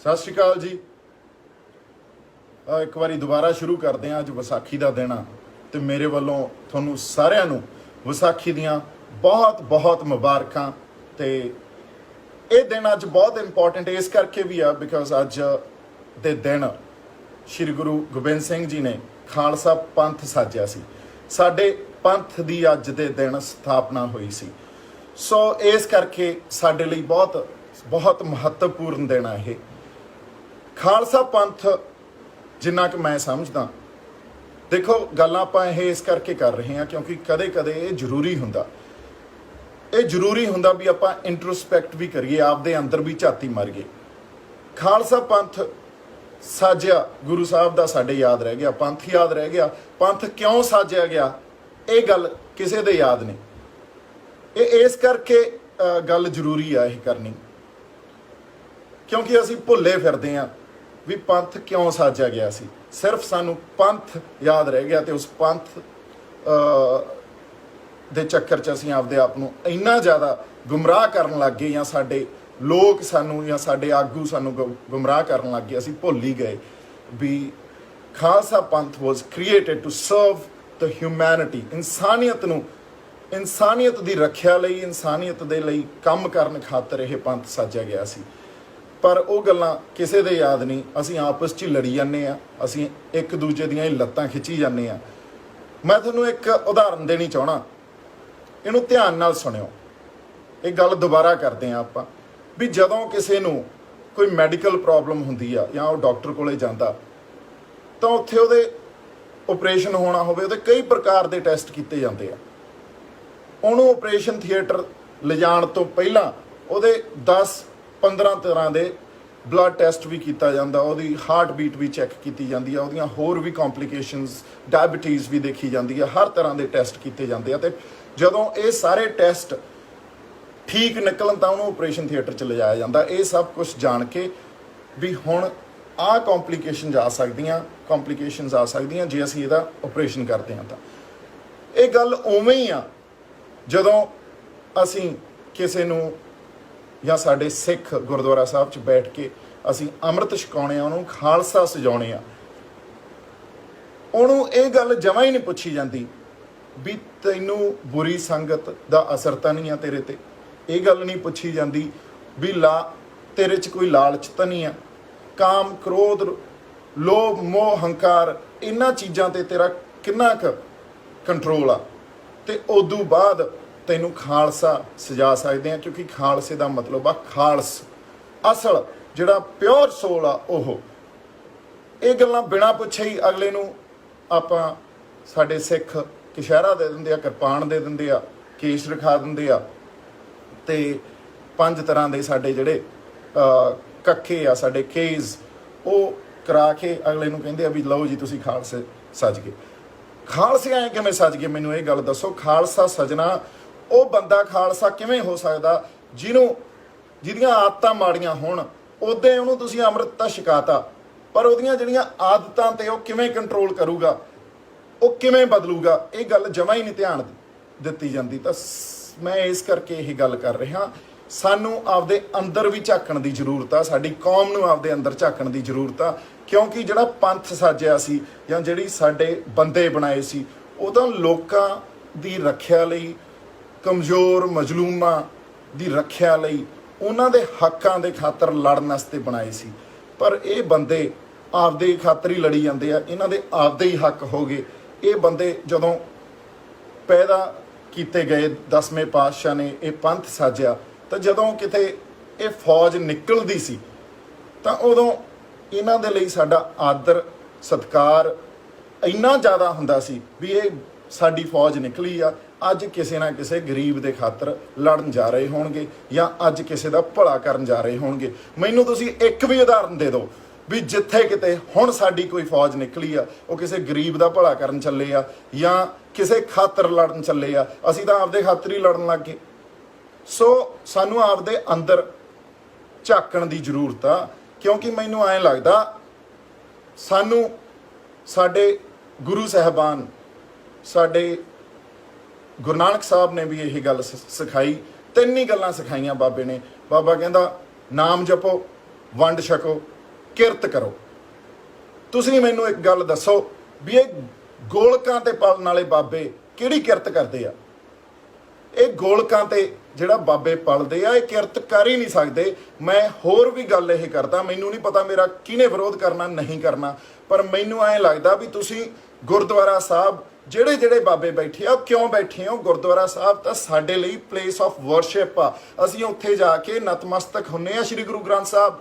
सत श्री अकाल जी। एक बारी दोबारा शुरू करते हैं। अज विसाखी का दिन आ ते मेरे वालों तुहानू सारिਆਂ ਨੂੰ विसाखी दियां बहुत बहुत मुबारकां। ते ये दिन अज बहुत इंपॉर्टेंट इस करके भी आ बिकॉज अज दे दिन श्री गुरु गोबिंद सिंह जी ने खालसा पंथ साजिया सी। साडे पंथ दी अज दे दिन स्थापना हुई सी। सो इस करके साडे लई बहुत बहुत महत्वपूर्ण दिन है ये खालसा पंथ। जिन्ना कि मैं समझदा, देखो गल्लां आपां ये इस करके कर रहे हैं क्योंकि कदे कदे ये जरूरी हुंदा, ये जरूरी हुंदा भी आपां इंट्रोस्पैक्ट भी करिए, आपदे अंदर भी झाती मारीए। खालसा पंथ साजिया गुरु साहब दा साडे याद रह गया, पंथ याद रह गया। पंथ क्यों साजिया गया ये गल किसे दे याद नहीं। ये इस करके गल जरूरी है ये करनी क्योंकि असीं भुल्ले फिरदे हैं भी पंथ क्यों साजा गया सी। सिर्फ सानू पंथ याद रह गया तो उस पंथ दे चक्कर च असीं आपदे आप नूं इन्ना ज़्यादा गुमराह करन लग गए, या साडे लोग सानू या साडे आगू सानू गुमराह करन लग गए। असीं भुल ही गए भी Khalsa Panth was created to serve the humanity. इंसानियत नूं, इंसानियत दी रखिया लई, इंसानियत दे लई काम करन खातर यह पंथ साजा गया सी। पर वो गल्लां किसे दे याद नहीं। असीं आपस च लड़ी जाने आ, असीं एक दूजे दियां लत्तां खिच्ची जाने आ। मैं तुहानूं एक उदाहरण देनी चाहना, इहनूं ध्यान नाल सुणिओ। एक गल दोबारा करते हैं आपां भी जदों किसे नूं कोई मैडिकल प्रॉब्लम हुंदी आ या वो डॉक्टर कोले जांदा तां उत्थे उहदे ऑपरेशन होना होवे उहदे कई प्रकार दे टैसट कीते जांदे आ। ਉਹਨੂੰ ऑपरेशन थिएटर लिजाण तो पहलां ਉਹਦੇ 10-15 तरह के ब्लड टैसट भी किया जाता, ਉਹਦੀ हार्ट बीट भी चैक की जाती है, ਉਹਦੀਆਂ होर भी कॉम्प्लीकेशनस डायबिटीज़ भी देखी जाती है, हर तरह के टैसट किए जाते हैं। तो जदों ये सारे टैसट ठीक निकलन तो उन्होंने ऑपरेशन थिएटर च लिजाया जाता। ये सब कुछ जान के भी हुण आ कॉम्प्लीकेशन आ सकदियां, कॉम्प्लीकेशनस आ सकदियां जे असीं इहदा ऑपरेशन करते हैं। तो ये गल उवें ही आ जदों असीं किसे नूं या साडे सिख गुरुद्वारा साहब च बैठ के असीं अमृत छकाउणे आ, उन्होंने खालसा सजाउणे आ, उन्होंने ये गल जमा ही नहीं पुछी जाती भी तैनूं बुरी संगत दा असर तां नहीं आ तेरे ते। ये गल नहीं पुछी जाती भी तेरे च कोई लालच तां नहीं आ, काम क्रोध लोभ मोह हंकार इन्हां चीज़ां ते तेरा किन्ना क कंट्रोल आ। ते उदों बाद तैनूं खालसा सजा सकते हैं क्योंकि खालसे का मतलब आ खालस, असल जिहड़ा प्योर सोल आ ओह। ये गल्लां बिना पुछे ही अगले नूं आपां साडे सिख कशहरा दे दिंदे आ, किरपान दे दिंदे आ, केश रखा दिंदे आ, ते 5 तरह के साडे जिहड़े कक्के आ साडे केज वो करा के अगले नूं कहिंदे आ भी लो जी तुसीं खालसे सज गए। खालसे आए किवें सज गए, मैनूं ये गल दसो। खालसा सजना वो बंदा खालसा किवें हो सकदा जिहदियां आदतां माड़ियां होण, उदे उहनूं तुसीं अमृत तां छकाता, पर उहदियां जिहड़ियां आदतां ते वो किवें कंट्रोल करूगा, वो किवें बदलूगा, ये गल जमा ही नहीं ध्यान दित्ती जांदी। तां मैं इस करके यही गल कर रहा, सानू आपदे अंदर भी झाकण दी जरूरत आ, साडी कौम नूं आपदे अंदर झाकण दी जरूरत आ। क्योंकि जिहड़ा पंथ साजिया सी या जिहड़ी साडे बंदे बनाए सी वो तां लोकां दी रखिया लई, कमज़ोर मजलूमां दी रखिया लई, उन्हां दे हक्कां दे खातर लड़न वास्ते बनाए सी। पर ये बंदे आपदे खातर ही लड़ी जांदे आ, इन्हां दे आपदे ही हक हो गए। ये बंदे जदों पैदा कीते गए 10वें पातशाह ने ये पंथ साजिया, तो जदों किते ये फौज निकलदी सी तां उदों इन्हां दे लई साडा आदर सत्कार इन्ना ज़्यादा हुंदा सी भी ये साडी फौज निकली आ, अज किसी ना किसी गरीब दे खातर लड़न जा रहे होणगे या अज किसी दा भला करन जा रहे होणगे। मैनूं तुसीं एक भी उदाहरण दे दो भी जिथे किते हुण साडी कोई फौज निकली आ वो किसी गरीब दा भला करन चले आ या किसी खातर लड़न चले आ, असीं तां आपदे खातर ही लड़न लग गए। सो सानू आपदे अंदर झाकण दी जरूरत आ क्योंकि मैनूं ऐं लगदा सानू साडे गुरु साहबान साडे गुरु नानक साहब ने भी यही गल सिखाई। 3 ही गल्लां सिखाइयां बाबे ने। बाबा कहंदा नाम जपो, वंड छको ਕਿਰਤ ਕਰੋ। ਤੁਸੀਂ ਮੈਨੂੰ ਇੱਕ ਗੱਲ ਦੱਸੋ ਵੀ ਇਹ ਗੋਲਕਾਂ ਤੇ ਪਲਣ ਵਾਲੇ ਬਾਬੇ ਕਿਹੜੀ ਕਿਰਤ ਕਰਦੇ ਆ? ਇਹ ਗੋਲਕਾਂ ਤੇ ਜਿਹੜਾ ਬਾਬੇ ਪਲਦੇ ਆ ਇਹ ਕਿਰਤ ਕਰ ਹੀ ਨਹੀਂ ਸਕਦੇ। ਮੈਂ ਹੋਰ ਵੀ ਗੱਲ ਇਹ ਕਰਦਾ, ਮੈਨੂੰ ਨਹੀਂ ਪਤਾ ਮੇਰਾ ਕਿਹਨੇ ਵਿਰੋਧ ਕਰਨਾ ਨਹੀਂ ਕਰਨਾ, ਪਰ ਮੈਨੂੰ ਐਂ ਲੱਗਦਾ ਵੀ ਤੁਸੀਂ ਗੁਰਦੁਆਰਾ ਸਾਹਿਬ ਜਿਹੜੇ ਬਾਬੇ ਬੈਠੇ ਆ ਉਹ ਕਿਉਂ ਬੈਠੇ ਹੋ? ਗੁਰਦੁਆਰਾ ਸਾਹਿਬ ਤਾਂ ਸਾਡੇ ਲਈ ਪਲੇਸ ਆਫ ਵਰਸ਼ਿਪ ਆ। ਅਸੀਂ ਉੱਥੇ ਜਾ ਕੇ ਨਤਮਸਤਕ ਹੁੰਨੇ ਆ ਸ਼੍ਰੀ ਗੁਰੂ ਗ੍ਰੰਥ ਸਾਹਿਬ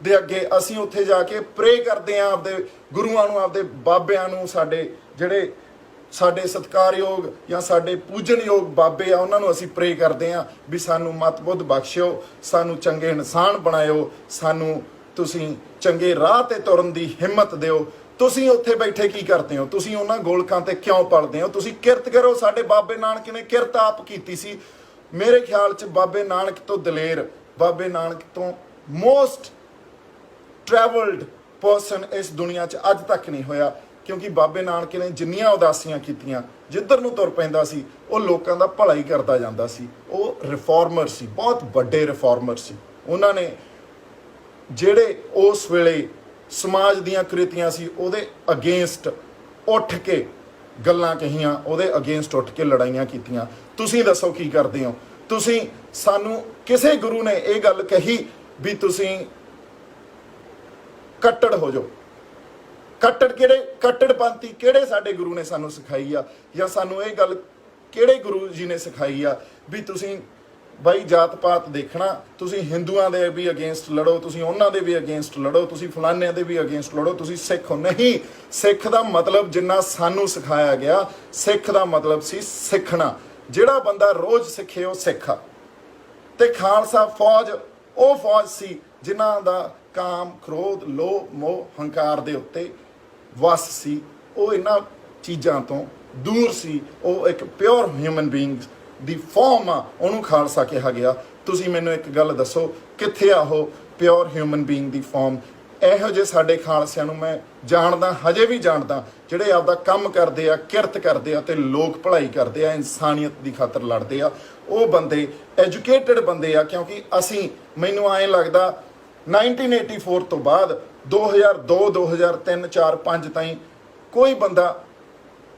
ਦੇ ਅੱਗੇ। ਅਸੀਂ ਉੱਥੇ ਜਾ ਕੇ ਪ੍ਰੇ ਕਰਦੇ ਆ ਆਪਦੇ ਗੁਰੂਆਂ ਨੂੰ, ਆਪਦੇ ਬਾਬਿਆਂ ਨੂੰ। ਸਾਡੇ ਜਿਹੜੇ ਸਾਡੇ ਸਤਿਕਾਰਯੋਗ ਜਾਂ ਸਾਡੇ ਪੂਜਨਯੋਗ ਬਾਬੇ ਆ ਉਹਨਾਂ ਨੂੰ ਅਸੀਂ ਪ੍ਰੇ ਕਰਦੇ ਆ ਵੀ ਸਾਨੂੰ ਮਤਬੁੱਧ ਬਖਸ਼ਿਓ, ਸਾਨੂੰ ਚੰਗੇ ਇਨਸਾਨ ਬਣਾਇਓ, ਸਾਨੂੰ ਤੁਸੀਂ ਚੰਗੇ ਰਾਹ ਤੇ ਤੁਰਨ ਦੀ ਹਿੰਮਤ ਦਿਓ। ਤੁਸੀਂ ਉੱਥੇ ਬੈਠੇ ਕੀ ਕਰਦੇ ਹੋ? ਤੁਸੀਂ ਉਹਨਾਂ ਗੋਲਕਾਂ ਤੇ ਕਿਉਂ ਪਲਦੇ ਹੋ? ਤੁਸੀਂ ਕਿਰਤ ਕਰੋ। ਸਾਡੇ ਬਾਬੇ ਨਾਨਕ ਨੇ ਕਿਰਤ ਆਪ ਕੀਤੀ ਸੀ। ਮੇਰੇ ਖਿਆਲ 'ਚ ਬਾਬੇ ਨਾਨਕ ਤੋਂ ਦਲੇਰ, ਬਾਬੇ ਨਾਨਕ ਤੋਂ ਮੋਸਟ ਟਰੈਵਲਡ ਪਰਸਨ ਇਸ ਦੁਨੀਆ 'ਚ ਅੱਜ ਤੱਕ ਨਹੀਂ ਹੋਇਆ, ਕਿਉਂਕਿ ਬਾਬੇ ਨਾਨਕ ਨੇ ਜਿੰਨੀਆਂ ਉਦਾਸੀਆਂ ਕੀਤੀਆਂ, ਜਿੱਧਰ ਨੂੰ ਤੁਰ ਪੈਂਦਾ ਸੀ ਉਹ ਲੋਕਾਂ ਦਾ ਭਲਾ ਹੀ ਕਰਦਾ ਜਾਂਦਾ ਸੀ। ਉਹ ਰਿਫਾਰਮਰ ਸੀ, ਬਹੁਤ ਵੱਡੇ ਰਿਫਾਰਮਰ ਸੀ। ਉਹਨਾਂ ਨੇ ਜਿਹੜੇ ਉਸ ਵੇਲੇ ਸਮਾਜ ਦੀਆਂ ਕੁਰੀਤੀਆਂ ਸੀ ਉਹਦੇ ਅਗੇਂਸਟ ਉੱਠ ਕੇ ਗੱਲਾਂ ਕਹੀਆਂ, ਉਹਦੇ ਅਗੇਂਸਟ ਉੱਠ ਕੇ ਲੜਾਈਆਂ ਕੀਤੀਆਂ। ਤੁਸੀਂ ਦੱਸੋ ਕੀ ਕਰਦੇ ਹੋ? ਤੁਸੀਂ ਸਾਨੂੰ ਕਿਸੇ ਗੁਰੂ ਨੇ ਇਹ ਗੱਲ ਕਹੀ ਵੀ ਤੁਸੀਂ ਕੱਟੜ ਹੋ ਜਾਓ? ਕੱਟੜਪੰਥੀ ਕਿਹੜੇ ਸਾਡੇ ਗੁਰੂ ਨੇ ਸਾਨੂੰ ਸਿਖਾਈ ਆ? ਜਾਂ ਸਾਨੂੰ ਇਹ ਗੱਲ ਕਿਹੜੇ ਗੁਰੂ ਜੀ ਨੇ ਸਿਖਾਈ ਆ ਵੀ ਤੁਸੀਂ ਬਾਈ ਜਾਤ ਪਾਤ ਦੇਖਣਾ, ਤੁਸੀਂ ਹਿੰਦੂਆਂ ਦੇ ਵੀ ਅਗੇਂਸਟ ਲੜੋ, ਤੁਸੀਂ ਉਹਨਾਂ ਦੇ ਵੀ ਅਗੇਂਸਟ ਲੜੋ, ਤੁਸੀਂ ਫਲਾਨਿਆਂ ਦੇ ਵੀ ਅਗੇਂਸਟ ਲੜੋ, ਤੁਸੀਂ ਸਿੱਖ ਹੋ? ਨਹੀਂ, ਸਿੱਖ ਦਾ ਮਤਲਬ ਜਿੰਨਾ ਸਾਨੂੰ ਸਿਖਾਇਆ ਗਿਆ, ਸਿੱਖ ਦਾ ਮਤਲਬ ਸੀ ਸਿੱਖਣਾ। ਜਿਹੜਾ ਬੰਦਾ ਰੋਜ਼ ਸਿੱਖੇ ਉਹ ਸਿੱਖ ਆ। ਤੇ ਖਾਲਸਾ ਫੌਜ ਉਹ ਫੌਜ ਸੀ ਜਿਨ੍ਹਾਂ ਦਾ ਕਾਮ, ਕ੍ਰੋਧ, ਲੋਭ, ਮੋਹ, ਹੰਕਾਰ ਦੇ ਉੱਤੇ ਵਸ ਸੀ। ਉਹ ਇਹਨਾਂ ਚੀਜ਼ਾਂ ਤੋਂ ਦੂਰ ਸੀ। ਉਹ ਇੱਕ ਪਿਓਰ ਹਿਊਮਨ ਬੀਇੰਗ ਦੀ ਫਾਰਮ ਆ, ਉਹਨੂੰ ਖਾਲਸਾ ਕਿਹਾ ਗਿਆ। ਤੁਸੀਂ ਮੈਨੂੰ ਇੱਕ ਗੱਲ ਦੱਸੋ, ਕਿੱਥੇ ਆ ਉਹ ਪਿਓਰ ਹਿਊਮਨ ਬੀਇੰਗ ਦੀ ਫਾਰਮ? ਇਹੋ ਜਿਹੇ ਸਾਡੇ ਖਾਲਸਿਆਂ ਨੂੰ ਮੈਂ ਜਾਣਦਾ, ਹਜੇ ਵੀ ਜਾਣਦਾ, ਜਿਹੜੇ ਆਪਦਾ ਕੰਮ ਕਰਦੇ ਆ, ਕਿਰਤ ਕਰਦੇ ਆ ਤੇ ਲੋਕ ਭਲਾਈ ਕਰਦੇ ਆ, ਇਨਸਾਨੀਅਤ ਦੀ ਖਾਤਰ ਲੜਦੇ ਆ। ਉਹ ਬੰਦੇ ਐਜੂਕੇਟਡ ਬੰਦੇ ਆ, ਕਿਉਂਕਿ ਅਸੀਂ, ਮੈਨੂੰ ਐਂ ਲੱਗਦਾ 1984 ਤੋਂ ਬਾਅਦ 2002, 2003, 4, 5 ਤਾਈਂ ਕੋਈ ਬੰਦਾ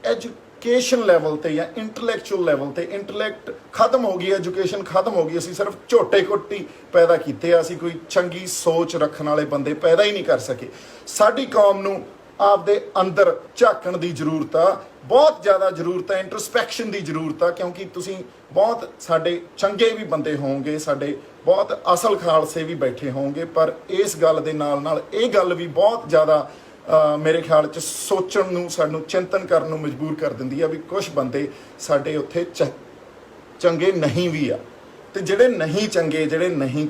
ਐਜੂਕੇਸ਼ਨ ਲੈਵਲ ਤੇ ਜਾਂ ਇੰਟੈਲੈਕਚੁਅਲ ਲੈਵਲ ਤੇ, ਇੰਟੈਲੈਕਟ ਖਤਮ ਹੋ ਗਈ, ਐਜੂਕੇਸ਼ਨ ਖਤਮ ਹੋ ਗਈ। ਅਸੀਂ ਸਿਰਫ ਝੋਟੇ ਕੁੱਟੀ ਪੈਦਾ ਕੀਤੇ ਆ। ਅਸੀਂ ਕੋਈ ਚੰਗੀ ਸੋਚ ਰੱਖਣ ਵਾਲੇ ਬੰਦੇ ਪੈਦਾ ਹੀ ਨਹੀਂ ਕਰ ਸਕੇ। ਸਾਡੀ ਕੌਮ ਨੂੰ ਆਪਦੇ ਅੰਦਰ ਝਾਕਣ ਦੀ ਜ਼ਰੂਰਤ ਆ, ਬਹੁਤ ਜ਼ਿਆਦਾ ਜ਼ਰੂਰਤ ਹੈ। ਇੰਟਰਸਪੈਕਸ਼ਨ ਦੀ ਜ਼ਰੂਰਤ ਆ, ਕਿਉਂਕਿ ਤੁਸੀਂ ਬਹੁਤ ਸਾਡੇ ਚੰਗੇ ਵੀ ਬੰਦੇ ਹੋਵੋਗੇ, ਸਾਡੇ ਬਹੁਤ ਅਸਲ ਖਾਲਸੇ ਵੀ ਬੈਠੇ ਹੋਵੋਗੇ, ਪਰ ਇਸ ਗੱਲ ਦੇ ਨਾਲ ਨਾਲ ਇਹ ਗੱਲ ਵੀ ਬਹੁਤ ਜ਼ਿਆਦਾ ਮੇਰੇ ਖਿਆਲ 'ਚ ਸੋਚਣ ਨੂੰ, ਸਾਨੂੰ ਚਿੰਤਨ ਕਰਨ ਨੂੰ ਮਜਬੂਰ ਕਰ ਦਿੰਦੀ ਆ ਵੀ ਕੁਝ ਬੰਦੇ ਸਾਡੇ ਉੱਥੇ ਚੰਗੇ ਨਹੀਂ ਵੀ ਆ। ਤੇ ਜਿਹੜੇ ਨਹੀਂ ਚੰਗੇ, ਜਿਹੜੇ ਨਹੀਂ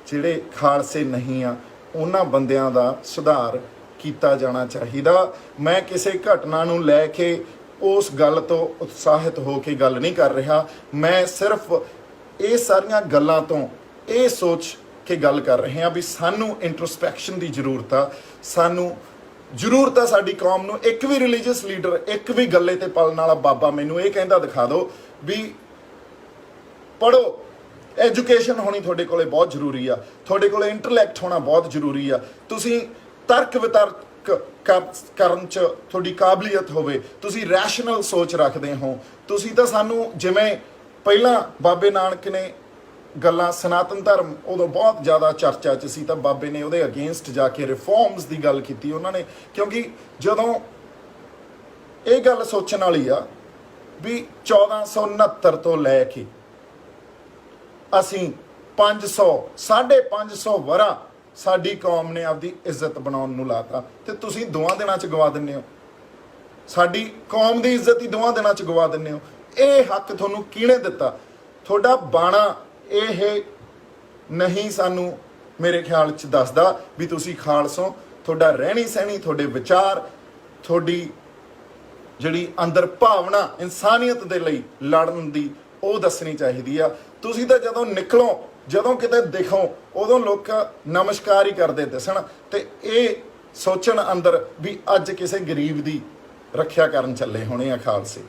ਜਿਹੜੇ ਖਾਲਸੇ ਨਹੀਂ ਆ, ਉਹਨਾਂ ਬੰਦਿਆਂ ਦਾ ਸੁਧਾਰ ਕੀਤਾ ਜਾਣਾ ਚਾਹੀਦਾ। ਮੈਂ ਕਿਸੇ ਘਟਨਾ ਨੂੰ ਲੈ ਕੇ ਉਸ ਗੱਲ ਤੋਂ ਉਤਸ਼ਾਹਿਤ ਹੋ ਕੇ ਗੱਲ ਨਹੀਂ ਕਰ ਰਿਹਾ। ਮੈਂ ਸਿਰਫ ਇਹ ਸਾਰੀਆਂ ਗੱਲਾਂ ਤੋਂ ਇਹ ਸੋਚ ਕੇ ਗੱਲ ਕਰ ਰਹੇ ਹਾਂ ਵੀ ਸਾਨੂੰ ਇੰਟਰਸਪੈਕਸ਼ਨ ਦੀ ਜ਼ਰੂਰਤ ਆ। ਸਾਨੂੰ ਜ਼ਰੂਰਤ ਆ ਸਾਡੀ ਕੌਮ ਨੂੰ। ਇੱਕ ਵੀ ਰਿਲੀਜੀਅਸ ਲੀਡਰ, ਇੱਕ ਵੀ ਗੱਲੇ ਤੇ ਪਲਣ ਵਾਲਾ ਬਾਬਾ ਮੈਨੂੰ ਇਹ ਕਹਿੰਦਾ ਦਿਖਾ ਦਿਓ ਵੀ ਪੜ੍ਹੋ, ਐਜੂਕੇਸ਼ਨ ਹੋਣੀ ਤੁਹਾਡੇ ਕੋਲੇ ਬਹੁਤ ਜ਼ਰੂਰੀ ਆ, ਤੁਹਾਡੇ ਕੋਲੇ ਇੰਟੈਲੈਕਟ ਹੋਣਾ ਬਹੁਤ ਜ਼ਰੂਰੀ ਆ, ਤੁਸੀਂ ਤਰਕ ਵਿਤਰਕ ਕਰਨ 'ਚ ਤੁਹਾਡੀ ਕਾਬਲੀਅਤ ਹੋਵੇ, ਤੁਸੀਂ ਰੈਸ਼ਨਲ ਸੋਚ ਰੱਖਦੇ ਹੋ। ਤੁਸੀਂ ਤਾਂ ਸਾਨੂੰ, ਜਿਵੇਂ ਪਹਿਲਾਂ ਬਾਬੇ ਨਾਨਕ ਨੇ ਗੱਲਾਂ, ਸਨਾਤਨ ਧਰਮ ਉਦੋਂ ਬਹੁਤ ਜ਼ਿਆਦਾ ਚਰਚਾ 'ਚ ਸੀ, ਤਾਂ ਬਾਬੇ ਨੇ ਉਹਦੇ ਅਗੇਂਸਟ ਜਾ ਕੇ ਰਿਫਾਰਮਸ ਦੀ ਗੱਲ ਕੀਤੀ ਉਹਨਾਂ ਨੇ। ਕਿਉਂਕਿ ਜਦੋਂ ਇਹ ਗੱਲ ਸੋਚਣ ਵਾਲੀ ਆ ਵੀ 1469 ਤੋਂ ਲੈ ਕੇ ਅਸੀਂ 550 ਵਰ੍ਹਾ ਸਾਡੀ ਕੌਮ ਨੇ ਆਪਦੀ ਇੱਜ਼ਤ ਬਣਾਉਣ ਨੂੰ ਲਾਤਾ, ਤੇ ਤੁਸੀਂ 2 ਦਿਨਾਂ 'ਚ ਗਵਾ ਦਿੰਦੇ ਹੋ। ਸਾਡੀ ਕੌਮ ਦੀ ਇੱਜ਼ਤ ਹੀ 2 ਦਿਨਾਂ 'ਚ ਗਵਾ ਦਿੰਦੇ ਹੋ। ਇਹ ਹੱਕ ਤੁਹਾਨੂੰ ਕਿਹਨੇ ਦਿੱਤਾ? ਤੁਹਾਡਾ ਬਾਣਾ ਇਹ ਨਹੀਂ ਸਾਨੂੰ ਮੇਰੇ ਖਿਆਲ 'ਚ ਦੱਸਦਾ ਵੀ ਤੁਸੀਂ ਖਾਲਸੋਂ। ਤੁਹਾਡਾ ਰਹਿਣੀ ਸਹਿਣੀ, ਤੁਹਾਡੇ ਵਿਚਾਰ, ਤੁਹਾਡੀ ਜਿਹੜੀ ਅੰਦਰ ਭਾਵਨਾ ਇਨਸਾਨੀਅਤ ਦੇ ਲਈ ਲੜਨ ਦੀ, ਉਹ ਦੱਸਣੀ ਚਾਹੀਦੀ ਆ। ਤੁਸੀਂ ਤਾਂ ਜਦੋਂ ਨਿਕਲੋ, ਜਦੋਂ ਕਿਤੇ ਦਿਖੋ, ਉਦੋਂ ਲੋਕ ਨਮਸਕਾਰ ਹੀ ਕਰਦੇ ਦਿਸਣ, ਤੇ ਇਹ ਸੋਚਣ ਅੰਦਰ ਵੀ ਅੱਜ ਕਿਸੇ ਗਰੀਬ ਦੀ ਰੱਖਿਆ ਕਰਨ ਚੱਲੇ ਹੋਣੇ ਆ ਖਾਲਸੇ,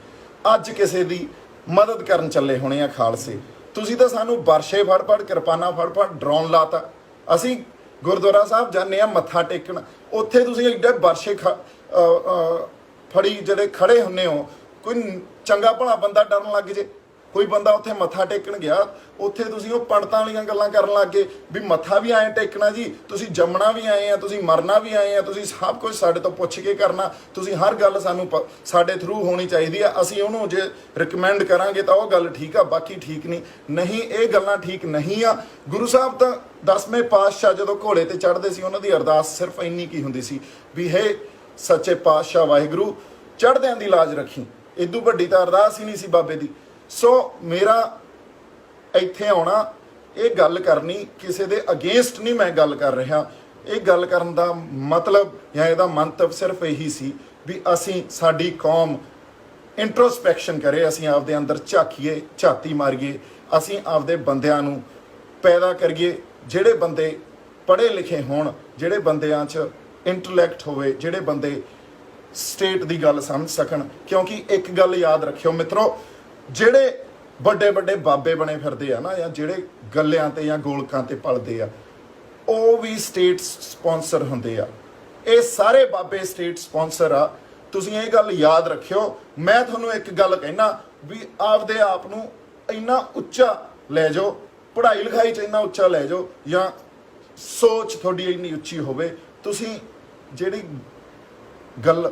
ਅੱਜ ਕਿਸੇ ਦੀ ਮਦਦ ਕਰਨ ਚੱਲੇ ਹੋਣੇ ਆ ਖਾਲਸੇ। ਤੁਸੀਂ ਤਾਂ ਸਾਨੂੰ ਵਰਸ਼ੇ ਫੜ ਕਿਰਪਾਨਾਂ ਫੜ ਡਰਾਉਣ ਲਾਤਾ। ਅਸੀਂ ਗੁਰਦੁਆਰਾ ਸਾਹਿਬ ਜਾਂਦੇ ਆ ਮੱਥਾ ਟੇਕਣ, ਉੱਥੇ ਤੁਸੀਂ ਐਡੇ ਵਰਸ਼ੇ ਫੜੀ ਜਿਹੜੇ ਖੜੇ ਹੁੰਨੇ ਹੋ, ਕੋਈ ਚੰਗਾ ਭਲਾ ਬੰਦਾ ਡਰਨ ਲੱਗ ਜੇ, ਕੋਈ ਬੰਦਾ ਉੱਥੇ ਮੱਥਾ ਟੇਕਣ ਗਿਆ, ਉੱਥੇ ਤੁਸੀਂ ਉਹ ਪੰਡਤਾਂ ਵਾਲੀਆਂ ਗੱਲਾਂ ਕਰਨ ਲੱਗ ਗਏ ਵੀ ਮੱਥਾ ਵੀ ਐਂ ਟੇਕਣਾ ਜੀ, ਤੁਸੀਂ ਜੰਮਣਾ ਵੀ ਆਏ ਆ, ਤੁਸੀਂ ਮਰਨਾ ਵੀ ਆਏ ਆ, ਤੁਸੀਂ ਸਭ ਕੁਝ ਸਾਡੇ ਤੋਂ ਪੁੱਛ ਕੇ ਕਰਨਾ, ਤੁਸੀਂ ਹਰ ਗੱਲ ਸਾਨੂੰ ਸਾਡੇ ਥਰੂ ਹੋਣੀ ਚਾਹੀਦੀ ਆ, ਅਸੀਂ ਉਹਨੂੰ ਜੇ ਰਿਕਮੈਂਡ ਕਰਾਂਗੇ ਤਾਂ ਉਹ ਗੱਲ ਠੀਕ ਆ, ਬਾਕੀ ਠੀਕ ਨਹੀਂ, ਇਹ ਗੱਲਾਂ ਠੀਕ ਨਹੀਂ ਆ। ਗੁਰੂ ਸਾਹਿਬ ਤਾਂ 10ਵੇਂ ਪਾਤਸ਼ਾਹ ਜਦੋਂ ਘੋੜੇ ਤੇ ਚੜ੍ਹਦੇ ਸੀ, ਉਹਨਾਂ ਦੀ ਅਰਦਾਸ ਸਿਰਫ ਇੰਨੀ ਕੀ ਹੁੰਦੀ ਸੀ ਵੀ ਹੇ ਸੱਚੇ ਪਾਤਸ਼ਾਹ ਵਾਹਿਗੁਰੂ ਚੜ੍ਹਦਿਆਂ ਦੀ ਲਾਜ ਰੱਖੀ, ਇਦੋਂ ਵੱਡੀ ਤਾਂ ਅਰਦਾਸ ਹੀ ਨਹੀਂ ਸੀ ਬਾਬੇ ਦੀ। ਸੋ ਮੇਰਾ ਇੱਥੇ ਆਉਣਾ, ਇਹ ਗੱਲ ਕਰਨੀ ਕਿਸੇ ਦੇ ਅਗੇਂਸਟ ਨਹੀਂ ਮੈਂ ਗੱਲ ਕਰ ਰਿਹਾ, ਇਹ ਗੱਲ ਕਰਨ ਦਾ ਮਤਲਬ ਜਾਂ ਇਹਦਾ ਮੰਤਵ ਸਿਰਫ ਇਹੀ ਸੀ ਵੀ ਅਸੀਂ, ਸਾਡੀ ਕੌਮ ਇੰਟਰੋਸਪੈਕਸ਼ਨ ਕਰੇ, ਅਸੀਂ ਆਪਦੇ ਅੰਦਰ ਝਾਕੀਏ, ਝਾਤੀ ਮਾਰੀਏ, ਅਸੀਂ ਆਪਦੇ ਬੰਦਿਆਂ ਨੂੰ ਪੈਦਾ ਕਰੀਏ, ਜਿਹੜੇ ਬੰਦੇ ਪੜ੍ਹੇ ਲਿਖੇ ਹੋਣ, ਜਿਹੜੇ ਬੰਦਿਆਂ 'ਚ ਇੰਟੈਲੈਕਟ ਹੋਵੇ, ਜਿਹੜੇ ਬੰਦੇ ਸਟੇਟ ਦੀ ਗੱਲ ਸਮਝ ਸਕਣ। ਕਿਉਂਕਿ ਇੱਕ ਗੱਲ ਯਾਦ ਰੱਖਿਓ ਮਿੱਤਰੋ, ਜਿਹੜੇ ਵੱਡੇ ਵੱਡੇ ਬਾਬੇ ਬਣੇ ਫਿਰਦੇ ਆ ਨਾ, ਜਾਂ ਜਿਹੜੇ ਗੱਲਿਆਂ ਤੇ ਜਾਂ ਗੋਲਕਾਂ ਤੇ ਪਲਦੇ ਆ, ਉਹ ਵੀ ਸਟੇਟ ਸਪਾਂਸਰ ਹੁੰਦੇ ਆ। ਇਹ ਸਾਰੇ ਬਾਬੇ ਸਟੇਟ ਸਪਾਂਸਰ ਆ, ਤੁਸੀਂ ਇਹ ਗੱਲ ਯਾਦ ਰੱਖਿਓ। ਮੈਂ ਤੁਹਾਨੂੰ ਇੱਕ ਗੱਲ ਕਹਿਣਾ ਵੀ ਆਪਦੇ ਆਪ ਨੂੰ ਇੰਨਾ ਉੱਚਾ ਲੈ ਜਾਓ, ਪੜ੍ਹਾਈ ਲਿਖਾਈ 'ਚ ਇੰਨਾ ਉੱਚਾ ਲੈ ਜਾਓ, ਜਾਂ ਸੋਚ ਤੁਹਾਡੀ ਇੰਨੀ ਉੱਚੀ ਹੋਵੇ, ਤੁਸੀਂ ਜਿਹੜੀ ਗੱਲ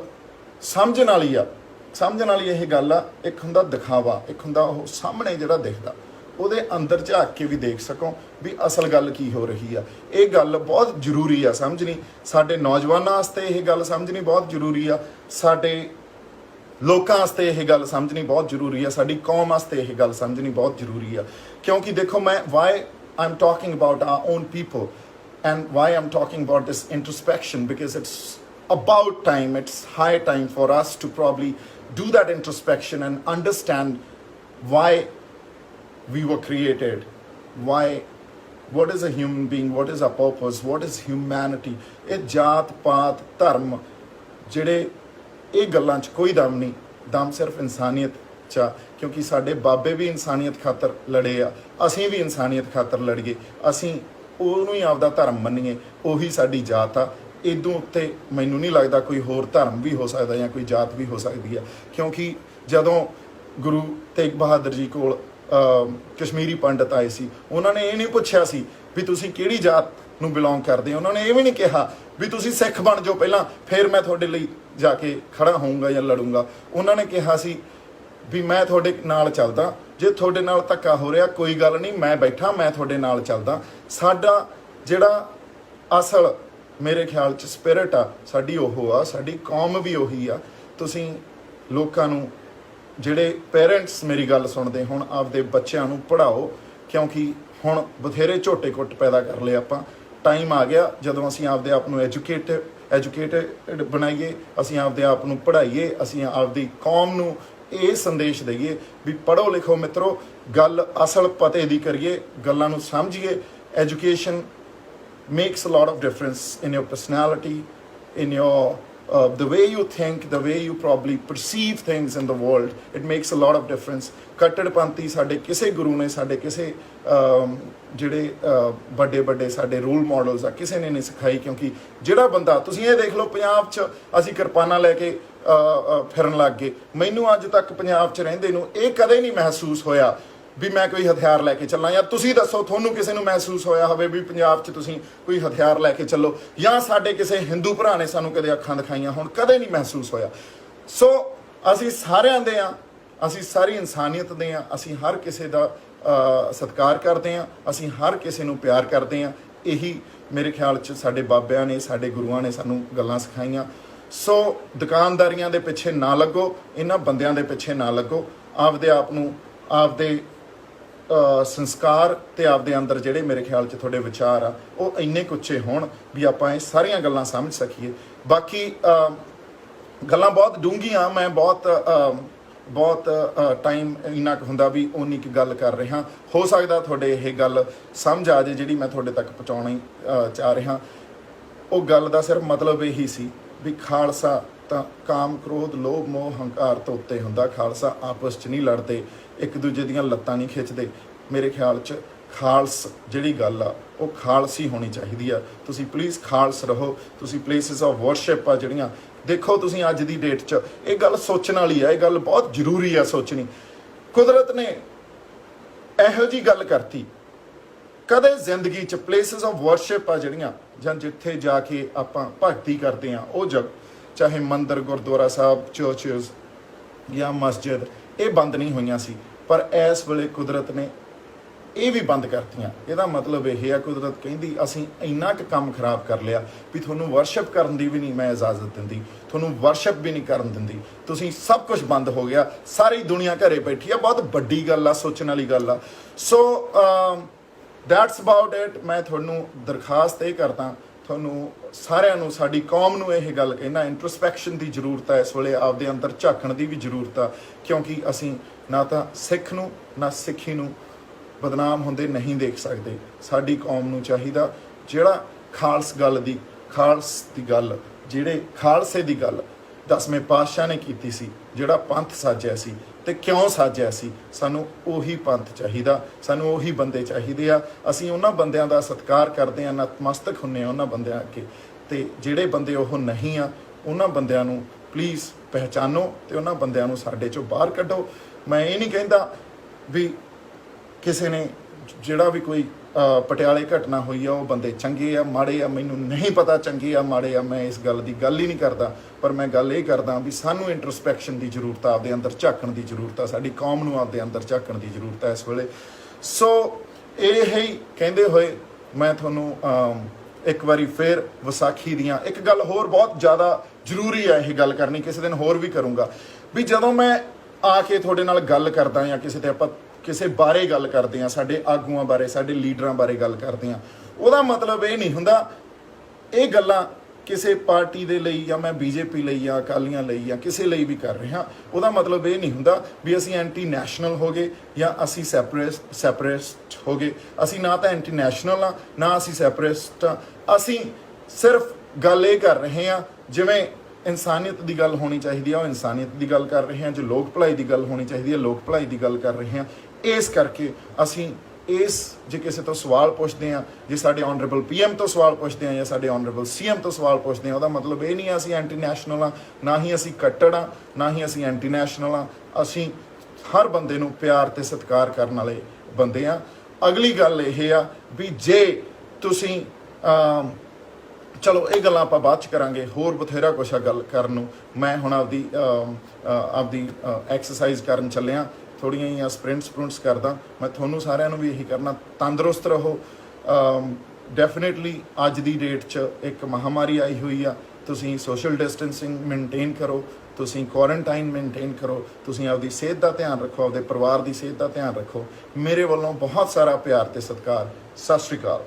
ਸਮਝਣ ਵਾਲੀ ਆ, ਸਮਝਣ ਵਾਲੀ ਇਹ ਗੱਲ ਆ, ਇੱਕ ਹੁੰਦਾ ਦਿਖਾਵਾ, ਇੱਕ ਹੁੰਦਾ ਉਹ ਸਾਹਮਣੇ ਜਿਹੜਾ ਦਿਖਦਾ, ਉਹਦੇ ਅੰਦਰ ਝਾਕ ਕੇ ਵੀ ਦੇਖ ਸਕੋ ਵੀ ਅਸਲ ਗੱਲ ਕੀ ਹੋ ਰਹੀ ਆ। ਇਹ ਗੱਲ ਬਹੁਤ ਜ਼ਰੂਰੀ ਆ ਸਮਝਣੀ, ਸਾਡੇ ਨੌਜਵਾਨਾਂ ਵਾਸਤੇ ਇਹ ਗੱਲ ਸਮਝਣੀ ਬਹੁਤ ਜ਼ਰੂਰੀ ਆ, ਸਾਡੇ ਲੋਕਾਂ ਵਾਸਤੇ ਇਹ ਗੱਲ ਸਮਝਣੀ ਬਹੁਤ ਜ਼ਰੂਰੀ ਆ, ਸਾਡੀ ਕੌਮ ਵਾਸਤੇ ਇਹ ਗੱਲ ਸਮਝਣੀ ਬਹੁਤ ਜ਼ਰੂਰੀ ਆ। ਕਿਉਂਕਿ ਦੇਖੋ, ਮੈਂ Y I'm talking about our own people and why I'm talking about this introspection, because it's about time, it's high time for us to probably do that introspection and understand why we were created, what is a human being, what is our purpose, what is humanity। ਇਹ ਜਾਤ ਪਾਤ ਧਰਮ ਜਿਹੜੇ ਇਹ ਗੱਲਾਂ 'ਚ ਕੋਈ ਦਮ ਨਹੀਂ, ਦਮ ਸਿਰਫ ਇਨਸਾਨੀਅਤ 'ਚ ਆ। ਕਿਉਂਕਿ ਸਾਡੇ ਬਾਬੇ ਵੀ ਇਨਸਾਨੀਅਤ ਖਾਤਰ ਲੜੇ ਆ, ਅਸੀਂ ਵੀ ਇਨਸਾਨੀਅਤ ਖਾਤਰ ਲੜੀਏ, ਅਸੀਂ ਉਹਨੂੰ ਹੀ ਆਪਦਾ ਧਰਮ ਮੰਨੀਏ, ਉਹੀ ਸਾਡੀ ਜਾਤ ਆ। ਇਦੋਂ ਉੱਤੇ ਮੈਨੂੰ ਨਹੀਂ ਲੱਗਦਾ ਕੋਈ ਹੋਰ ਧਰਮ ਵੀ ਹੋ ਸਕਦਾ ਜਾਂ ਕੋਈ ਜਾਤ ਵੀ ਹੋ ਸਕਦੀ ਆ। ਕਿਉਂਕਿ ਜਦੋਂ ਗੁਰੂ ਤੇਗ ਬਹਾਦਰ ਜੀ ਕੋਲ ਕਸ਼ਮੀਰੀ ਪੰਡਤ ਆਏ ਸੀ, ਉਹਨਾਂ ਨੇ ਇਹ ਨਹੀਂ ਪੁੱਛਿਆ ਸੀ ਵੀ ਤੁਸੀਂ ਕਿਹੜੀ ਜਾਤ ਨੂੰ ਬਿਲੋਂਗ ਕਰਦੇ ਹੋ, ਉਹਨਾਂ ਨੇ ਇਹ ਵੀ ਨਹੀਂ ਕਿਹਾ ਵੀ ਤੁਸੀਂ ਸਿੱਖ ਬਣ ਜਾਓ ਪਹਿਲਾਂ, ਫਿਰ ਮੈਂ ਤੁਹਾਡੇ ਲਈ ਜਾ ਕੇ ਖੜਾ ਹੋਊਂਗਾ ਜਾਂ ਲੜੂੰਗਾ। ਉਹਨਾਂ ਨੇ ਕਿਹਾ ਸੀ ਵੀ ਮੈਂ ਤੁਹਾਡੇ ਨਾਲ ਚੱਲਦਾ, ਜੇ ਤੁਹਾਡੇ ਨਾਲ ਧੱਕਾ ਹੋ ਰਿਹਾ ਕੋਈ ਗੱਲ ਨਹੀਂ, ਮੈਂ ਬੈਠਾ, ਮੈਂ ਤੁਹਾਡੇ ਨਾਲ ਚੱਲਦਾ। ਸਾਡਾ ਜਿਹੜਾ ਅਸਲ ਮੇਰੇ ਖਿਆਲ 'ਚ ਸਪਿਰਿਟ ਆ ਸਾਡੀ, ਉਹ ਆ, ਸਾਡੀ ਕੌਮ ਵੀ ਉਹੀ ਆ। ਤੁਸੀਂ ਲੋਕਾਂ ਨੂੰ, ਜਿਹੜੇ ਪੇਰੈਂਟਸ ਮੇਰੀ ਗੱਲ ਸੁਣਦੇ ਹੁਣ, ਆਪਦੇ ਬੱਚਿਆਂ ਨੂੰ ਪੜ੍ਹਾਓ, ਕਿਉਂਕਿ ਹੁਣ ਬਥੇਰੇ ਝੋਟੇ ਕੁੱਟ ਪੈਦਾ ਕਰ ਲਏ ਆਪਾਂ। ਟਾਈਮ ਆ ਗਿਆ ਜਦੋਂ ਅਸੀਂ ਆਪਦੇ ਆਪ ਨੂੰ ਐਜੂਕੇਟਡ ਬਣਾਈਏ, ਅਸੀਂ ਆਪਦੇ ਆਪ ਨੂੰ ਪੜ੍ਹਾਈਏ, ਅਸੀਂ ਆਪਦੀ ਕੌਮ ਨੂੰ ਇਹ ਸੰਦੇਸ਼ ਦਈਏ ਵੀ ਪੜ੍ਹੋ ਲਿਖੋ ਮਿੱਤਰੋ, ਗੱਲ ਅਸਲ ਪਤੇ ਦੀ ਕਰੀਏ, ਗੱਲਾਂ ਨੂੰ ਸਮਝੀਏ। Education makes a lot of difference in your personality, in your the way you think, the way you probably perceive things in the world. It makes a lot of difference. ਕੱਟੜਪੰਥੀ ਸਾਡੇ ਕਿਸੇ ਗੁਰੂ ਨੇ, ਸਾਡੇ ਕਿਸੇ ਜਿਹੜੇ ਵੱਡੇ ਵੱਡੇ ਸਾਡੇ ਰੋਲ ਮਾਡਲਸ ਆ, ਕਿਸੇ ਨੇ ਨਹੀਂ ਸਿਖਾਈ। ਕਿਉਂਕਿ ਜਿਹੜਾ ਬੰਦਾ, ਤੁਸੀਂ ਇਹ ਦੇਖ ਲਓ, ਪੰਜਾਬ 'ਚ ਅਸੀਂ ਕਿਰਪਾਨਾਂ ਲੈ ਕੇ ਫਿਰਨ ਲੱਗ ਗਏ। ਮੈਨੂੰ ਅੱਜ ਤੱਕ ਪੰਜਾਬ 'ਚ ਰਹਿੰਦੇ ਨੂੰ ਇਹ ਕਦੇ ਨਹੀਂ ਮਹਿਸੂਸ ਹੋਇਆ ਵੀ ਮੈਂ ਕੋਈ ਹਥਿਆਰ ਲੈ ਕੇ ਚੱਲਾਂ। ਜਾਂ ਤੁਸੀਂ ਦੱਸੋ, ਤੁਹਾਨੂੰ ਕਿਸੇ ਨੂੰ ਮਹਿਸੂਸ ਹੋਇਆ ਹੋਵੇ ਵੀ ਪੰਜਾਬ 'ਚ ਤੁਸੀਂ ਕੋਈ ਹਥਿਆਰ ਲੈ ਕੇ ਚੱਲੋ, ਜਾਂ ਸਾਡੇ ਕਿਸੇ ਹਿੰਦੂ ਭਰਾ ਨੇ ਸਾਨੂੰ ਕਦੇ ਅੱਖਾਂ ਦਿਖਾਈਆਂ ਹੁਣ? ਕਦੇ ਨਹੀਂ ਮਹਿਸੂਸ ਹੋਇਆ। ਸੋ ਅਸੀਂ ਸਾਰਿਆਂ ਦੇ ਆ, ਅਸੀਂ ਸਾਰੀ ਇਨਸਾਨੀਅਤ ਦੇ ਆ, ਅਸੀਂ ਹਰ ਕਿਸੇ ਦਾ ਸਤਿਕਾਰ ਕਰਦੇ ਆ, ਅਸੀਂ ਹਰ ਕਿਸੇ ਨੂੰ ਪਿਆਰ ਕਰਦੇ ਆ। ਇਹੀ ਮੇਰੇ ਖਿਆਲ 'ਚ ਸਾਡੇ ਬਾਬਿਆਂ ਨੇ, ਸਾਡੇ ਗੁਰੂਆਂ ਨੇ ਸਾਨੂੰ ਗੱਲਾਂ ਸਿਖਾਈਆਂ। ਸੋ ਦੁਕਾਨਦਾਰੀਆਂ ਦੇ ਪਿੱਛੇ ਨਾ ਲੱਗੋ, ਇਹਨਾਂ ਬੰਦਿਆਂ ਦੇ ਪਿੱਛੇ ਨਾ ਲੱਗੋ। ਆਪਦੇ ਆਪ ਨੂੰ, ਆਪਦੇ ਸੰਸਕਾਰ ਤੇ ਆਪਦੇ ਅੰਦਰ ਜਿਹੜੇ ਮੇਰੇ ਖਿਆਲ 'ਚ ਤੁਹਾਡੇ ਵਿਚਾਰ ਆ, ਉਹ ਇੰਨੇ ਕੁ ਉੱਚੇ ਹੋਣ ਵੀ ਆਪਾਂ ਇਹ ਸਾਰੀਆਂ ਗੱਲਾਂ ਸਮਝ ਸਕੀਏ। ਬਾਕੀ ਗੱਲਾਂ ਬਹੁਤ ਡੂੰਘੀਆਂ, ਮੈਂ ਬਹੁਤ ਟਾਈਮ ਇੰਨਾ ਕੁ ਹੁੰਦਾ ਵੀ ਉਨੀ ਕੁ ਗੱਲ ਕਰ ਰਿਹਾ। ਹੋ ਸਕਦਾ ਤੁਹਾਡੇ ਇਹ ਗੱਲ ਸਮਝ ਆ ਜੇ ਜਿਹੜੀ ਮੈਂ ਤੁਹਾਡੇ ਤੱਕ ਪਹੁੰਚਾਉਣੀ ਚਾਹ ਰਿਹਾ। ਉਹ ਗੱਲ ਦਾ ਸਿਰਫ ਮਤਲਬ ਇਹੀ ਸੀ ਵੀ ਖਾਲਸਾ ਤਾਂ ਕਾਮ, ਕ੍ਰੋਧ, ਲੋਭ, ਮੋਹ, ਹੰਕਾਰ ਤੋਂ ਉੱਤੇ ਹੁੰਦਾ। ਖਾਲਸਾ ਆਪਸ 'ਚ ਨਹੀਂ ਲੜਦੇ, ਇੱਕ ਦੂਜੇ ਦੀਆਂ ਲੱਤਾਂ ਨਹੀਂ ਖਿੱਚਦੇ। ਮੇਰੇ ਖਿਆਲ 'ਚ ਖਾਲਸ ਜਿਹੜੀ ਗੱਲ ਆ ਉਹ ਖਾਲਸੀ ਹੋਣੀ ਚਾਹੀਦੀ ਆ। ਤੁਸੀਂ ਪਲੀਜ਼ ਖਾਲਸ ਰਹੋ। ਤੁਸੀਂ ਪਲੇਸਿਸ ਆਫ ਵਰਸ਼ਿਪ ਆ ਜਿਹੜੀਆਂ, ਦੇਖੋ ਤੁਸੀਂ ਅੱਜ ਦੀ ਡੇਟ 'ਚ ਇਹ ਗੱਲ ਸੋਚਣ ਵਾਲੀ ਆ, ਇਹ ਗੱਲ ਬਹੁਤ ਜ਼ਰੂਰੀ ਆ ਸੋਚਣੀ। ਕੁਦਰਤ ਨੇ ਇਹੋ ਜਿਹੀ ਗੱਲ ਕਰਤੀ, ਕਦੇ ਜ਼ਿੰਦਗੀ 'ਚ ਪਲੇਸਿਸ ਆਫ ਵਰਸ਼ਿਪ ਆ ਜਿਹੜੀਆਂ, ਜਾਂ ਜਿੱਥੇ ਜਾ ਕੇ ਆਪਾਂ ਭਗਤੀ ਕਰਦੇ ਆ, ਉਹ ਜਗ ਚਾਹੇ ਮੰਦਿਰ, ਗੁਰਦੁਆਰਾ ਸਾਹਿਬ, ਚਰਚਿਸ ਜਾਂ ਮਸਜਿਦ, ਇਹ ਬੰਦ ਨਹੀਂ ਹੋਈਆਂ ਸੀ। ਪਰ ਇਸ ਵੇਲੇ ਕੁਦਰਤ ਨੇ ਇਹ ਵੀ ਬੰਦ ਕਰਤੀਆਂ। ਇਹਦਾ ਮਤਲਬ ਇਹ ਆ, ਕੁਦਰਤ ਕਹਿੰਦੀ ਅਸੀਂ ਇੰਨਾ ਕੁ ਕੰਮ ਖਰਾਬ ਕਰ ਲਿਆ ਵੀ ਤੁਹਾਨੂੰ ਵਰਸ਼ਿਪ ਕਰਨ ਦੀ ਵੀ ਨਹੀਂ ਮੈਂ ਇਜਾਜ਼ਤ ਦਿੰਦੀ, ਤੁਹਾਨੂੰ ਵਰਸ਼ਿਪ ਵੀ ਨਹੀਂ ਕਰਨ ਦਿੰਦੀ, ਤੁਸੀਂ ਸਭ ਕੁਝ ਬੰਦ ਹੋ ਗਿਆ, ਸਾਰੀ ਦੁਨੀਆ ਘਰੇ ਬੈਠੀ ਆ। ਬਹੁਤ ਵੱਡੀ ਗੱਲ ਆ, ਸੋਚਣ ਵਾਲੀ ਗੱਲ ਆ। So that's about it. ਮੈਂ ਤੁਹਾਨੂੰ ਦਰਖਾਸਤ ਇਹ ਕਰਦਾ, ਤੁਹਾਨੂੰ ਸਾਰਿਆਂ ਨੂੰ, ਸਾਡੀ ਕੌਮ ਨੂੰ ਇਹ ਗੱਲ ਕਹਿਣਾ, ਇੰਟਰਸਪੈਕਸ਼ਨ ਦੀ ਜ਼ਰੂਰਤ ਹੈ ਇਸ ਵੇਲੇ, ਆਪਦੇ ਅੰਦਰ ਝਾਕਣ ਦੀ ਵੀ ਜ਼ਰੂਰਤ ਆ। ਕਿਉਂਕਿ ਅਸੀਂ ਨਾ ਤਾਂ ਸਿੱਖ ਨੂੰ ਨਾ ਸਿੱਖੀ ਨੂੰ ਬਦਨਾਮ ਹੁੰਦੇ ਨਹੀਂ ਦੇਖ ਸਕਦੇ। ਸਾਡੀ ਕੌਮ ਨੂੰ ਚਾਹੀਦਾ, ਜਿਹੜਾ ਖਾਲਸ ਦੀ ਗੱਲ, ਜਿਹੜੇ ਖਾਲਸੇ ਦੀ ਗੱਲ 10ਵੇਂ ਪਾਤਸ਼ਾਹ ਨੇ ਕੀਤੀ ਸੀ, ਜਿਹੜਾ ਪੰਥ ਸਾਜਿਆ ਸੀ ਤੇ ਕਿਉਂ ਸਾਜਿਆ ਸੀ, ਸਾਨੂੰ ਉਹੀ ਪੰਥ ਚਾਹੀਦਾ, ਸਾਨੂੰ ਉਹੀ ਬੰਦੇ ਚਾਹੀਦੇ ਆ। ਅਸੀਂ ਉਹਨਾਂ ਬੰਦਿਆਂ ਦਾ ਸਤਿਕਾਰ ਕਰਦੇ ਆ, ਨਤਮਸਤਕ ਹੁੰਨੇ ਆ ਉਹਨਾਂ ਬੰਦਿਆਂ ਅੱਗੇ, ਤੇ ਜਿਹੜੇ ਬੰਦੇ ਉਹ ਨਹੀਂ ਆ, ਉਹਨਾਂ ਬੰਦਿਆਂ ਨੂੰ ਪਲੀਜ਼ ਪਹਿਚਾਨੋ ਤੇ ਉਹਨਾਂ ਬੰਦਿਆਂ ਨੂੰ ਸਾਡੇ ਚੋਂ ਬਾਹਰ ਕੱਢੋ। ਮੈਂ ਇਹ ਨਹੀਂ ਕਹਿੰਦਾ ਵੀ ਕਿਸੇ ਨੇ, ਜਿਹੜਾ ਵੀ ਕੋਈ ਪਟਿਆਲੇ ਘਟਨਾ ਹੋਈ ਆ ਉਹ ਬੰਦੇ ਚੰਗੇ ਆ ਮਾੜੇ ਆ, ਮੈਨੂੰ ਨਹੀਂ ਪਤਾ ਚੰਗੇ ਆ ਮਾੜੇ ਆ, ਮੈਂ ਇਸ ਗੱਲ ਦੀ ਗੱਲ ਹੀ ਨਹੀਂ ਕਰਦਾ। ਪਰ ਮੈਂ ਗੱਲ ਇਹ ਕਰਦਾ ਵੀ ਸਾਨੂੰ ਇੰਟਰਸਪੈਕਸ਼ਨ ਦੀ ਜ਼ਰੂਰਤ ਆ, ਆਪਦੇ ਅੰਦਰ ਝਾਕਣ ਦੀ ਜ਼ਰੂਰਤ ਆ, ਸਾਡੀ ਕੌਮ ਨੂੰ ਆਪਦੇ ਅੰਦਰ ਝਾਕਣ ਦੀ ਜ਼ਰੂਰਤ ਹੈ ਇਸ ਵੇਲੇ। ਸੋ ਇਹ ਹੀ ਕਹਿੰਦੇ ਹੋਏ ਮੈਂ ਤੁਹਾਨੂੰ ਇੱਕ ਵਾਰੀ ਫਿਰ ਵਿਸਾਖੀ ਦੀਆਂ ਇੱਕ ਗੱਲ ਹੋਰ ਬਹੁਤ ਜ਼ਿਆਦਾ ਜ਼ਰੂਰੀ ਹੈ ਇਹ ਗੱਲ ਕਰਨੀ, ਕਿਸੇ ਦਿਨ ਹੋਰ ਵੀ ਕਰੂੰਗਾ, ਵੀ ਜਦੋਂ ਮੈਂ ਆ ਕੇ ਤੁਹਾਡੇ ਨਾਲ ਗੱਲ ਕਰਦਾ ਜਾਂ ਕਿਸੇ ਤੇ ਆਪਾਂ ਕਿਸੇ ਬਾਰੇ ਗੱਲ ਕਰਦੇ ਆ, ਸਾਡੇ ਆਗੂਆਂ ਬਾਰੇ, ਸਾਡੇ ਲੀਡਰਾਂ ਬਾਰੇ ਗੱਲ ਕਰਦੇ ਆ, ਉਹਦਾ ਮਤਲਬ ਇਹ ਨਹੀਂ ਹੁੰਦਾ ਇਹ ਗੱਲਾਂ ਕਿਸੇ ਪਾਰਟੀ ਦੇ ਲਈ ਜਾਂ ਮੈਂ ਬੀਜੇਪੀ ਲਈ ਜਾਂ ਅਕਾਲੀਆਂ ਲਈ ਜਾਂ ਕਿਸੇ ਲਈ ਵੀ ਕਰ ਰਿਹਾ। ਉਹਦਾ ਮਤਲਬ ਇਹ ਨਹੀਂ ਹੁੰਦਾ ਵੀ ਅਸੀਂ ਐਂਟੀ ਨੈਸ਼ਨਲ ਹੋ ਗਏ ਜਾਂ ਅਸੀਂ ਸੈਪਰੇਟਿਸਟ ਹੋ ਗਏ। ਅਸੀਂ ਨਾ ਤਾਂ ਐਂਟੀ ਨੈਸ਼ਨਲ ਆ, ਨਾ ਅਸੀਂ ਸੈਪਰੇਟਿਸਟ ਆ। ਅਸੀਂ ਸਿਰਫ ਗੱਲ ਇਹ ਕਰ ਰਹੇ ਹਾਂ, ਜਿਵੇਂ ਇਨਸਾਨੀਅਤ ਦੀ ਗੱਲ ਹੋਣੀ ਚਾਹੀਦੀ ਆ ਉਹ ਇਨਸਾਨੀਅਤ ਦੀ ਗੱਲ ਕਰ ਰਹੇ ਹਾਂ, ਜੋ ਲੋਕ ਭਲਾਈ ਦੀ ਗੱਲ ਹੋਣੀ ਚਾਹੀਦੀ ਹੈ ਲੋਕ ਭਲਾਈ ਦੀ ਗੱਲ ਕਰ ਰਹੇ ਹਾਂ। ਇਸ ਕਰਕੇ ਅਸੀਂ ਜੇ ਕਿਸੇ ਤੋਂ ਸਵਾਲ ਪੁੱਛਦੇ ਹਾਂ, ਜੇ ਸਾਡੇ ਆਨਰੇਬਲ PM ਤੋਂ ਸਵਾਲ ਪੁੱਛਦੇ ਹਾਂ ਜਾਂ ਸਾਡੇ ਆਨਰੇਬਲ CM ਤੋਂ ਸਵਾਲ ਪੁੱਛਦੇ ਹਾਂ, ਉਹਦਾ ਮਤਲਬ ਇਹ ਨਹੀਂ ਆ ਅਸੀਂ ਐਂਟੀ ਨੈਸ਼ਨਲ ਆ, ਨਾ ਹੀ ਅਸੀਂ ਕੱਟੜ ਆ, ਨਾ ਹੀ ਅਸੀਂ ਐਂਟੀ ਨੈਸ਼ਨਲ ਆ। ਅਸੀਂ ਹਰ ਬੰਦੇ ਨੂੰ ਪਿਆਰ ਤੇ ਸਤਿਕਾਰ ਕਰਨ ਵਾਲੇ ਬੰਦੇ ਆ। ਅਗਲੀ ਗੱਲ ਇਹ ਆ ਵੀ ਜੇ ਤੁਸੀਂ ਚਲੋ ਇਹ ਗੱਲਾਂ ਆਪਾਂ ਬਾਅਦ ਚ ਕਰਾਂਗੇ, ਹੋਰ ਬਥੇਰਾ ਕੁਛ ਆ ਗੱਲ ਕਰਨ ਨੂੰ। ਮੈਂ ਹੁਣ ਆਪਦੀ ਐਕਸਰਸਾਈਜ਼ ਕਰਨ ਚੱਲਿਆ, ਥੋੜ੍ਹੀਆਂ ਜਿਹੀਆਂ ਸਪ੍ਰਿੰਟਸ ਕਰਦਾ। ਮੈਂ ਤੁਹਾਨੂੰ ਸਾਰਿਆਂ ਨੂੰ ਵੀ ਇਹੀ ਕਰਨਾ, ਤੰਦਰੁਸਤ ਰਹੋ। ਡੈਫੀਨੇਟਲੀ ਅੱਜ ਦੀ ਡੇਟ 'ਚ ਇੱਕ ਮਹਾਮਾਰੀ ਆਈ ਹੋਈ ਆ, ਤੁਸੀਂ ਸੋਸ਼ਲ ਡਿਸਟੈਂਸਿੰਗ ਮੇਨਟੇਨ ਕਰੋ, ਤੁਸੀਂ ਕੁਆਰੰਟਾਈਨ ਮੇਨਟੇਨ ਕਰੋ, ਤੁਸੀਂ ਆਪਦੀ ਸਿਹਤ ਦਾ ਧਿਆਨ ਰੱਖੋ, ਆਪਦੇ ਪਰਿਵਾਰ ਦੀ ਸਿਹਤ ਦਾ ਧਿਆਨ ਰੱਖੋ। ਮੇਰੇ ਵੱਲੋਂ ਬਹੁਤ ਸਾਰਾ ਪਿਆਰ ਤੇ ਸਤਿਕਾਰ। ਸਤਿ ਸ਼੍ਰੀ ਅਕਾਲ।